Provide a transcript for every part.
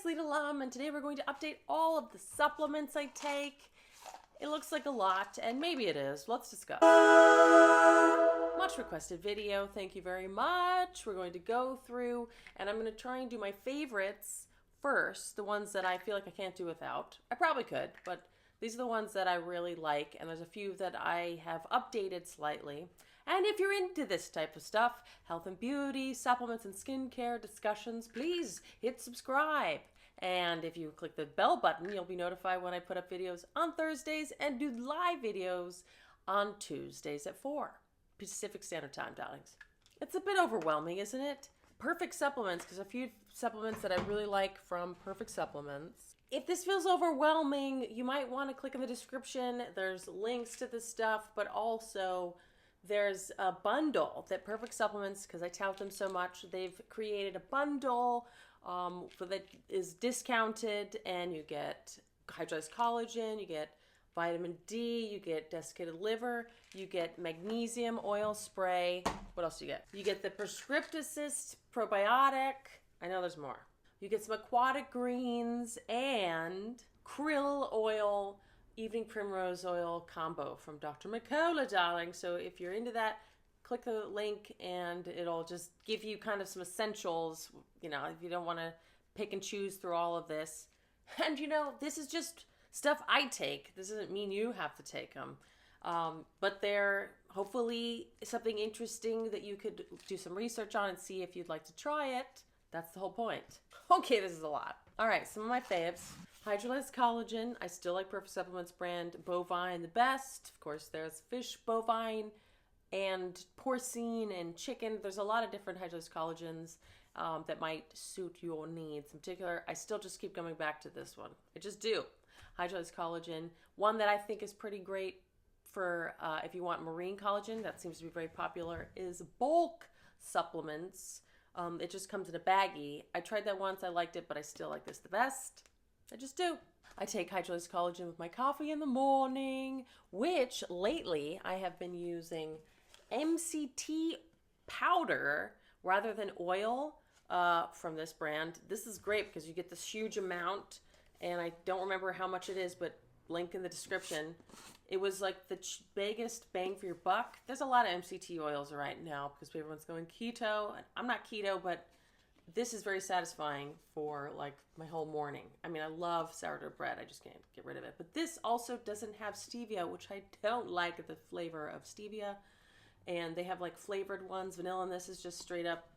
it's Lita Lum, and today we're going to update all of the supplements I take. It looks like a lot, and maybe it is. Let's discuss. Much requested video, thank you very much. We're going to go through, and I'm going to try and do my favorites first, the ones that I feel like I can't do without. I probably could, but these are the ones that I really like, and there's a few that I have updated slightly. And if you're into this type of stuff, health and beauty, supplements and skincare discussions, please hit subscribe. And if you click the bell button, you'll be notified when I put up videos on Thursdays and do live videos on Tuesdays at 4 Pacific Standard Time, darlings. It's a bit overwhelming, isn't it? Perfect Supplements, because a few supplements that I really like from Perfect Supplements. If this feels overwhelming, you might want to click in the description. There's links to this stuff, but also there's a bundle that Perfect Supplements, because I tout them so much, they've created a bundle that is discounted, and you get hydrolyzed collagen, you get vitamin D, you get desiccated liver, you get magnesium oil spray. What else do you get? You get the Prescript Assist probiotic. I know there's more. You get some aquatic greens and krill oil, evening primrose oil combo from Dr. McCullough, darling. So if you're into that, click the link and it'll just give you kind of some essentials, you know, if you don't want to pick and choose through all of this. And you know, this is just stuff I take. This doesn't mean you have to take them. But they're hopefully something interesting that you could do some research on and see if you'd like to try it. That's the whole point. Okay, this is a lot. All right, some of my faves. Hydrolyzed collagen. I still like Perfect Supplements brand. Bovine, the best. Of course, there's fish, bovine, and porcine, and chicken. There's a lot of different hydrolyzed collagens that might suit your needs. In particular, I still just keep coming back to this one. I just do. Hydrolyzed collagen. One that I think is pretty great for if you want marine collagen, that seems to be very popular, is bulk supplements. It just comes in a baggie. I tried that once, I liked it, but I still like this the best. I just do. I take hydrolyzed collagen with my coffee in the morning, which lately I have been using MCT powder rather than oil from this brand. This is great because you get this huge amount, and I don't remember how much it is, but link in the description. It was like the biggest bang for your buck. There's a lot of MCT oils right now because everyone's going keto. I'm not keto, but this is very satisfying for like my whole morning. I mean, I love sourdough bread. I just can't get rid of it. But this also doesn't have stevia, which I don't like the flavor of stevia. And they have like flavored ones, vanilla, and this is just straight up.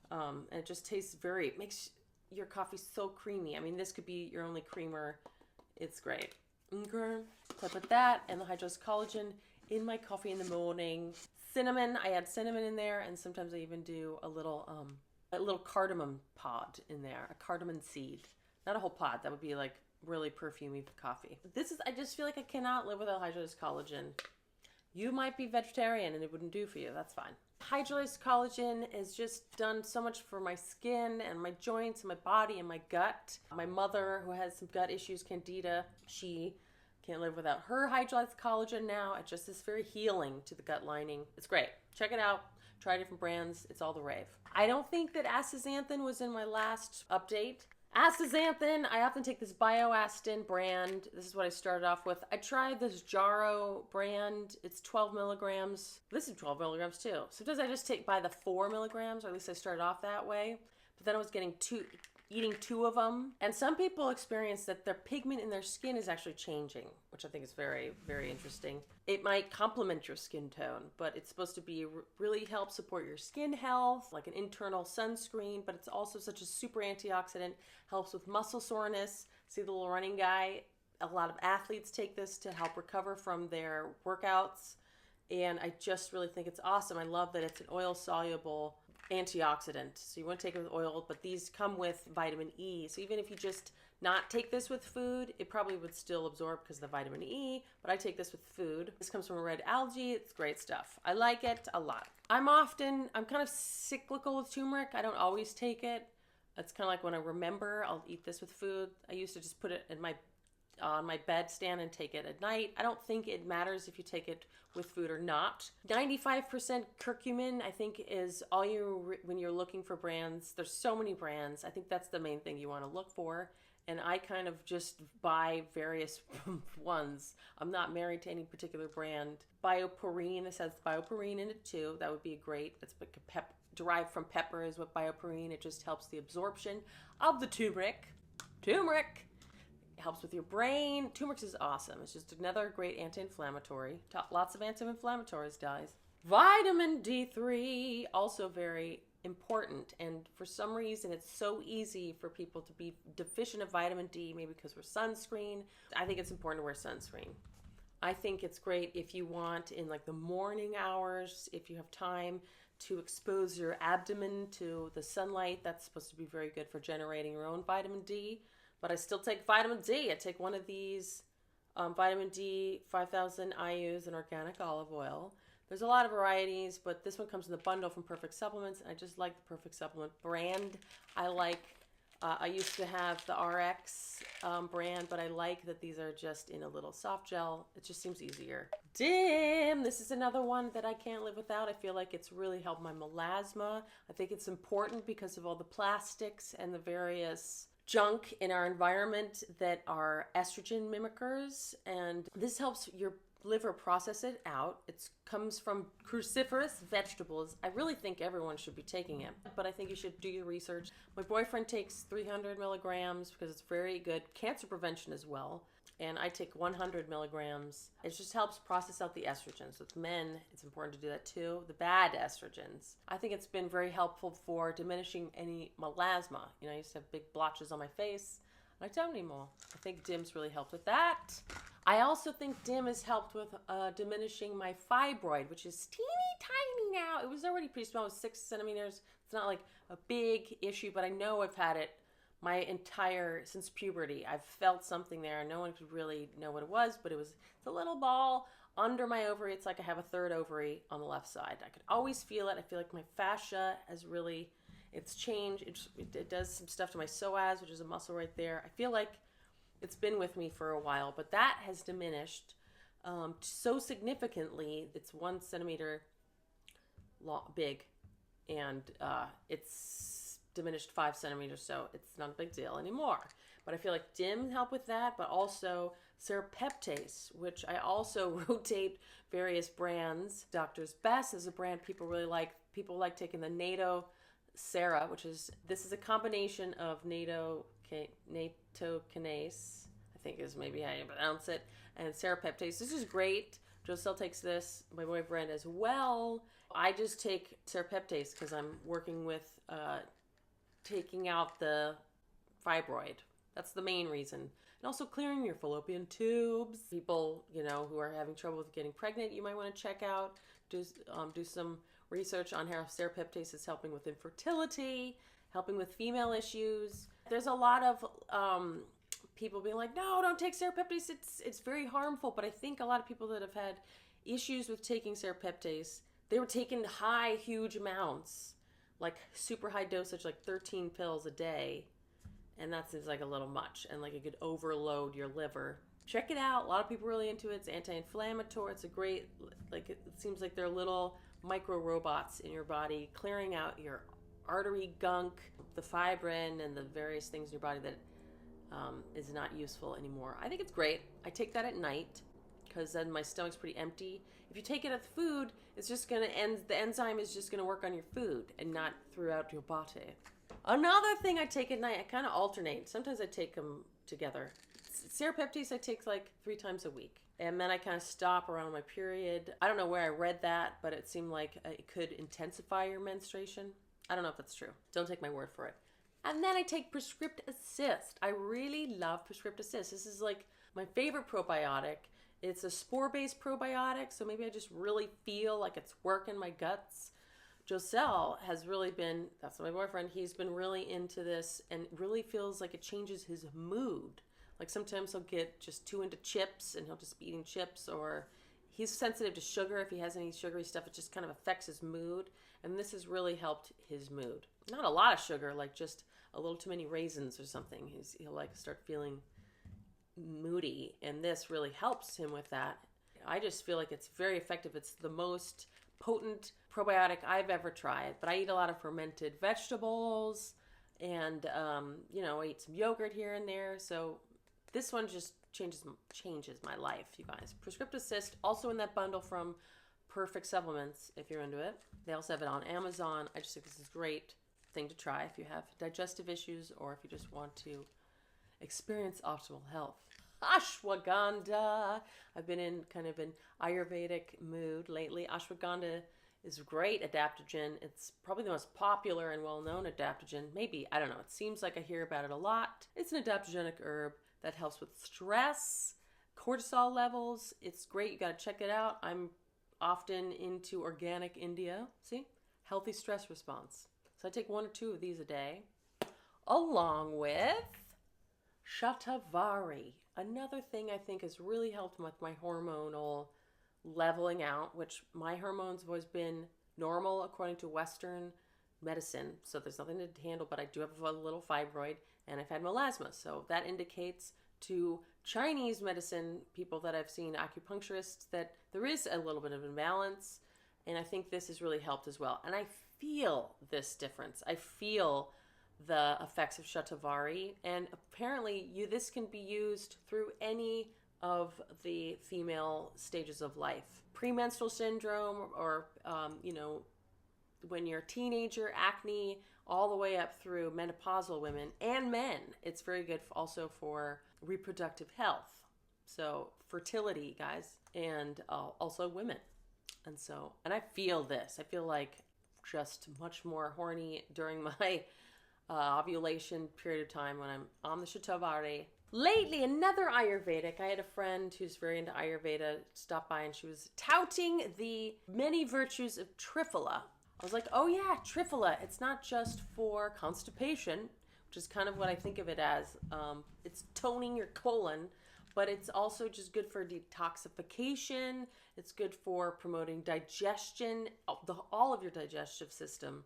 And it just tastes it makes your coffee so creamy. I mean, this could be your only creamer. It's great. Okay. So I put that and the hydrolyzed collagen in my coffee in the morning. Cinnamon, I add cinnamon in there, and sometimes I even do a little cardamom pod in there, a cardamom seed. Not a whole pod, that would be like really perfumey coffee. I just feel like I cannot live without hydrolyzed collagen. You might be vegetarian and it wouldn't do for you, that's fine. Hydrolyzed collagen has just done so much for my skin and my joints and my body and my gut. My mother, who has some gut issues, Candida, she can't live without her hydrolyzed collagen now. It just is very healing to the gut lining. It's great. Check it out. Try different brands. It's all the rave. I don't think that astaxanthin was in my last update. Astaxanthin, I often take this BioAstin brand. This is what I started off with. I tried this Jarrow brand. It's 12 milligrams. This is 12 milligrams too. Sometimes I just buy the 4 milligrams, or at least I started off that way. But then I was eating two of them. And some people experience that their pigment in their skin is actually changing, which I think is very, very interesting. It might complement your skin tone, but it's supposed to be really help support your skin health, like an internal sunscreen, but it's also such a super antioxidant, helps with muscle soreness. See the little running guy? A lot of athletes take this to help recover from their workouts. And I just really think it's awesome. I love that it's an oil-soluble antioxidant. So you want to take it with oil, but these come with vitamin E. So even if you just not take this with food, it probably would still absorb because of the vitamin E, but I take this with food. This comes from a red algae. It's great stuff. I like it a lot. I'm kind of cyclical with turmeric. I don't always take it. It's kind of like when I remember, I'll eat this with food. I used to just put it in my on my bedstand and take it at night. I don't think it matters if you take it with food or not. 95% curcumin, I think, is all when you're looking for brands. There's so many brands. I think that's the main thing you want to look for. And I kind of just buy various ones. I'm not married to any particular brand. Bioperine, this has bioperine in it too. That would be great. It's like derived from pepper is what bioperine. It just helps the absorption of the turmeric. Turmeric! It helps with your brain. Turmeric is awesome. It's just another great anti-inflammatory. Lots of anti-inflammatories, guys. Vitamin D3, also very important, and for some reason it's so easy for people to be deficient of vitamin D, maybe because we're sunscreen. I think it's important to wear sunscreen. I think it's great if you want in like the morning hours, if you have time to expose your abdomen to the sunlight. That's supposed to be very good for generating your own vitamin D. But I still take vitamin D. I take one of these vitamin D 5000 IUs in organic olive oil. There's a lot of varieties, but this one comes in the bundle from Perfect Supplements. And I just like the Perfect Supplement brand. I used to have the RX brand, but I like that these are just in a little soft gel. It just seems easier. Dim, this is another one that I can't live without. I feel like it's really helped my melasma. I think it's important because of all the plastics and the various junk in our environment that are estrogen mimickers. And this helps your liver process it out. It comes from cruciferous vegetables. I really think everyone should be taking it, but I think you should do your research. My boyfriend takes 300 milligrams because it's very good cancer prevention as well. And I take 100 milligrams. It just helps process out the estrogens. With men, it's important to do that too. The bad estrogens. I think it's been very helpful for diminishing any melasma. I used to have big blotches on my face. I don't anymore. I think DIM's really helped with that. I also think DIM has helped with diminishing my fibroid, which is teeny tiny now. It was already pretty small. It was 6 centimeters. It's not like a big issue, but I know I've had it since puberty. I've felt something there. No one could really know what it was, but it's a little ball under my ovary. It's like I have a third ovary on the left side. I could always feel it. I feel like my fascia has really, it's changed. It does some stuff to my psoas, which is a muscle right there. I feel like it's been with me for a while, but that has diminished so significantly. It's 1 centimeter big, and it's diminished 5 centimeters, so it's not a big deal anymore. But I feel like DIM helped with that, but also serapeptase, which I also rotate various brands. Doctor's Best is a brand people really like. People like taking the NATO Sera, this is a combination of nattokinase, I think is maybe how you pronounce it, and serapeptase. This is great. Joselle takes this, my boyfriend as well. I just take serapeptase because I'm working with taking out the fibroid. That's the main reason. And also clearing your fallopian tubes. People, who are having trouble with getting pregnant, you might want to check out. Do some research on how serapeptase is helping with infertility, helping with female issues. There's a lot of people being like, no, don't take serapeptase. It's very harmful. But I think a lot of people that have had issues with taking serapeptase, they were taking huge amounts, like super high dosage, like 13 pills a day. And that seems like a little much, and like it could overload your liver. Check it out. A lot of people are really into it. It's anti-inflammatory. It's a great, it seems like they're little micro robots in your body, clearing out your artery gunk, the fibrin, and the various things in your body that is not useful anymore. I think it's great. I take that at night because then my stomach's pretty empty. If you take it with food, it's just going to end, the enzyme is just going to work on your food and not throughout your body. Another thing I take at night, I kind of alternate. Sometimes I take them together. Serapeptase I take like 3 times a week. And then I kind of stop around my period. I don't know where I read that, but it seemed like it could intensify your menstruation. I don't know if that's true. Don't take my word for it. And then I take Prescript Assist. I really love Prescript Assist. This is like my favorite probiotic. It's a spore-based probiotic, so maybe I just really feel like it's working my guts. Joselle has really been, that's my boyfriend, he's been really into this and really feels like it changes his mood. Like sometimes he'll get just too into chips and he'll just be eating chips, or he's sensitive to sugar. If he has any sugary stuff, it just kind of affects his mood. And this has really helped his mood. Not a lot of sugar, like just a little too many raisins or something. He'll like start feeling moody, and this really helps him with that. I just feel like it's very effective. It's the most potent probiotic I've ever tried. But I eat a lot of fermented vegetables, and I eat some yogurt here and there. So this one just changes my life, you guys. Prescriptive Cyst, also in that bundle from Perfect Supplements, if you're into it. They also have it on Amazon. I just think this is a great thing to try if you have digestive issues or if you just want to experience optimal health. Ashwagandha. I've been in kind of an Ayurvedic mood lately. Ashwagandha is a great adaptogen. It's probably the most popular and well-known adaptogen. Maybe, I don't know. It seems like I hear about it a lot. It's an adaptogenic herb that helps with stress, cortisol levels. It's great. You got to check it out. I'm often into organic India. See? Healthy stress response. So I take 1 or 2 of these a day, along with Shatavari. Another thing I think has really helped with my hormonal leveling out, which my hormones have always been normal according to Western medicine. So there's nothing to handle, but I do have a little fibroid and I've had melasma. So that indicates to Chinese medicine people that I've seen, acupuncturists, that there is a little bit of imbalance. And I think this has really helped as well. And I feel this difference. I feel the effects of Shatavari, and apparently this can be used through any of the female stages of life. Premenstrual syndrome, or when you're a teenager, acne, all the way up through menopausal women and men. It's very good also for reproductive health, so fertility, guys, and also women. And I feel this. I feel like just much more horny during my ovulation period of time when I'm on the Shatavari. Lately, another Ayurvedic. I had a friend who's very into Ayurveda stop by, and she was touting the many virtues of Triphala. I was like, oh yeah, Triphala. It's not just for constipation, which is kind of what I think of it as. It's toning your colon, but it's also just good for detoxification. It's good for promoting digestion, all of your digestive system.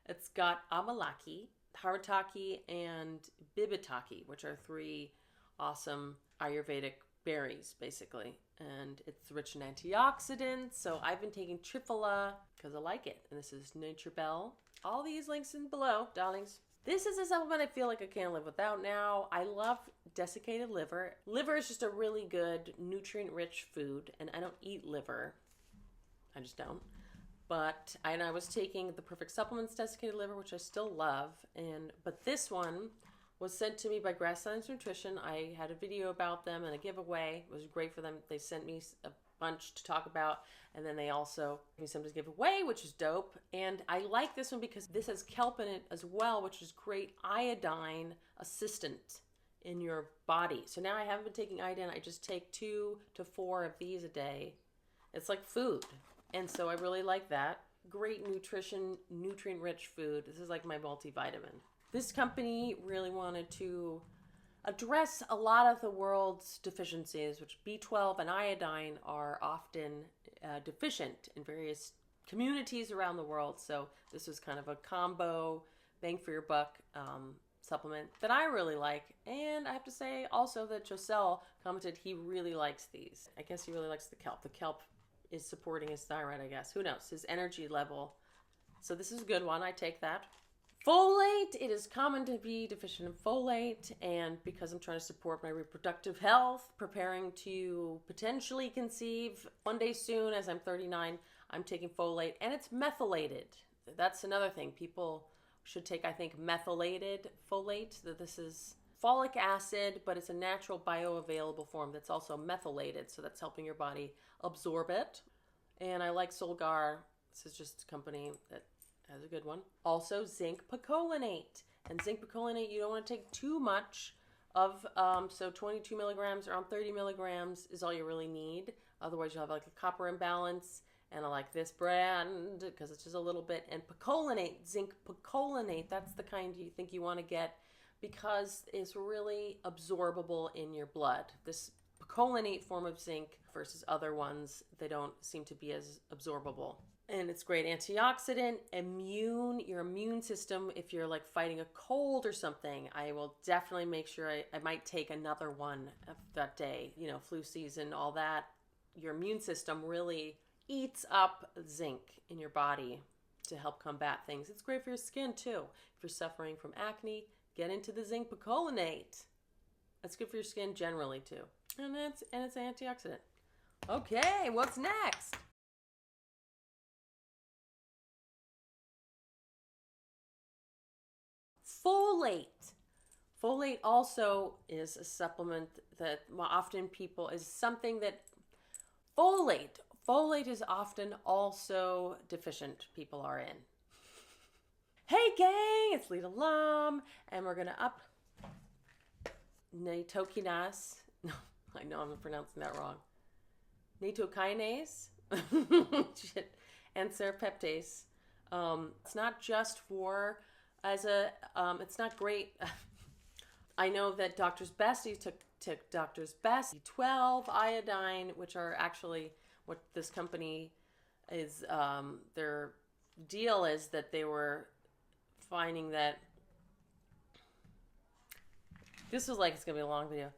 It's got amalaki, haritaki, and bibitaki, which are 3 awesome Ayurvedic berries, basically. And it's rich in antioxidants. So I've been taking Triphala because I like it. And this is Nature Bell. All these links in below, darlings. This is a supplement I feel like I can't live without now. I love desiccated liver. Liver is just a really good nutrient-rich food, and I don't eat liver. I just don't. But I was taking the Perfect Supplements desiccated liver, which I still love. But this one was sent to me by Grass Science Nutrition. I had a video about them and a giveaway. It was great for them. They sent me a bunch to talk about, and then they also gave me some to give away, which is dope. And I like this one because this has kelp in it as well, which is great iodine assistant in your body. So now I haven't been taking iodine. I just take 2 to 4 of these a day. It's like food. And so I really like that. Great nutrition, nutrient-rich food. This is like my multivitamin. This company really wanted to address a lot of the world's deficiencies, which B12 and iodine are often deficient in various communities around the world. So this was kind of a combo, bang for your buck supplement that I really like. And I have to say also that Josel commented he really likes these. I guess he really likes the kelp. The kelp is supporting his thyroid, I guess. Who knows? His energy level. So this is a good one. I take that. Folate. It is common to be deficient in folate, and because I'm trying to support my reproductive health, preparing to potentially conceive one day soon, as I'm 39, I'm taking folate, and it's methylated. That's another thing. People should take, I think, methylated folate. That this is folic acid, but it's a natural bioavailable form that's also methylated, so that's helping your body absorb it. And I like Solgar. This is just a company that has a good one. Also, zinc picolinate. And zinc picolinate, you don't want to take too much of, so 22 milligrams, around 30 milligrams is all you really need. Otherwise, you'll have like a copper imbalance. And I like this brand because it's just a little bit. And picolinate, zinc picolinate, that's the kind you think you want to get because it's really absorbable in your blood. This picolinate form of zinc versus other ones, they don't seem to be as absorbable. And it's great antioxidant, your immune system. If you're like fighting a cold or something, I will definitely make sure I might take another one that day. You know, flu season, all that. Your immune system really eats up zinc in your body to help combat things. It's great for your skin too. If you're suffering from acne, get into the zinc picolinate. That's good for your skin generally too. And it's an antioxidant. Okay, what's next? Folate. Folate also is a supplement that often people is something that folate is often also deficient people are in. Hey gang, it's Lita Lum, and we're gonna up natokinase. No, I know I'm pronouncing that wrong. Natokinase, shit, and serapeptase. It's not just for it's not great. I know that Doctor's Best, you took Doctor's Best, B12, iodine, which are actually what this company is, their deal is that they were finding that, this was like, it's going to be a long video.